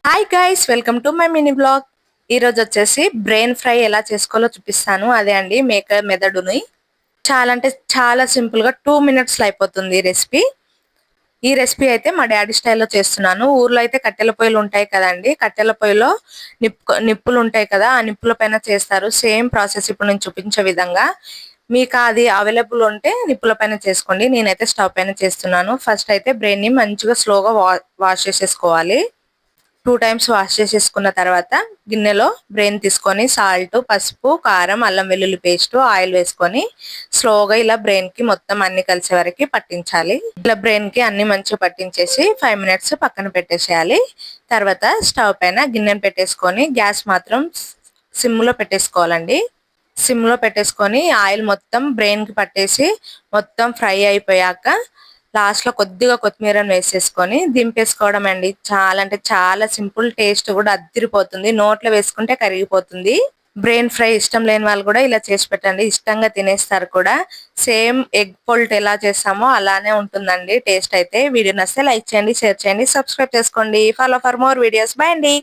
Hi guys, welcome to my mini blog. ఈ రోజు వచ్చేసి బ్రెయిన్ ఫ్రై ఎలా చేసుకోవాలో చూపిస్తాను. అదే అండి మేక మెదడుని చాలా అంటే చాలా సింపుల్ గా 2 మినిట్స్ లో అయిపోతుంది ఈ రెసిపీ అయితే మా డాడీ స్టైల్లో చేస్తున్నాను. ఊర్లో అయితే కట్టెల పొయ్యిలు ఉంటాయి కదండి, కట్టెల పొయ్యిలో నిప్పులు ఉంటాయి కదా, ఆ నిప్పుల పైన చేస్తారు. సేమ్ ప్రాసెస్ ఇప్పుడు నేను చూపించే విధంగా. మీకు అది అవైలబుల్ ఉంటే నిప్పుల పైన చేసుకోండి. నేనైతే స్టవ్ పైన చేస్తున్నాను. ఫస్ట్ అయితే బ్రెయిన్ ని మంచిగా స్లోగా వాష్ చేసేసుకోవాలి. 2 టైమ్స్ వాష్ చేసేసుకున్న తర్వాత గిన్నెలో బ్రెయిన్ తీసుకొని సాల్ట్, పసుపు, కారం, అల్లం వెల్లుల్లి పేస్ట్, ఆయిల్ వేసుకొని స్లోగా ఇలా బ్రెయిన్ కి మొత్తం అన్ని కలిసే వరకు పట్టించాలి. ఇలా బ్రెయిన్ కి అన్ని మంచిగా పట్టించేసి 5 మినిట్స్ పక్కన పెట్టేసేయాలి. తర్వాత స్టవ్ పైన గిన్నెను పెట్టేసుకొని గ్యాస్ మాత్రం సిమ్ లో పెట్టేసుకోవాలండి. సిమ్ లో పెట్టేసుకొని ఆయిల్ మొత్తం బ్రెయిన్ కి పట్టేసి మొత్తం ఫ్రై అయిపోయాక లాస్ట్ లో కొద్దిగా కొత్తిమీరను వేసేసుకొని దింపేసుకోవడం అండి. చాలా అంటే చాలా సింపుల్, టేస్ట్ కూడా అద్దిరిపోతుంది. నోట్లో వేసుకుంటే కరిగిపోతుంది. బ్రెయిన్ ఫ్రై ఇష్టం లేని వాళ్ళు కూడా ఇలా చేసి పెట్టండి, ఇష్టంగా తినేస్తారు కూడా. సేమ్ ఎగ్ పొల్ట్ ఎలా చేస్తామో అలానే ఉంటుందండి టేస్ట్ అయితే. వీడియో నచ్చితే లైక్ చేయండి, షేర్ చేయండి, సబ్స్క్రైబ్ చేసుకోండి. Follow for more videos. By అండి.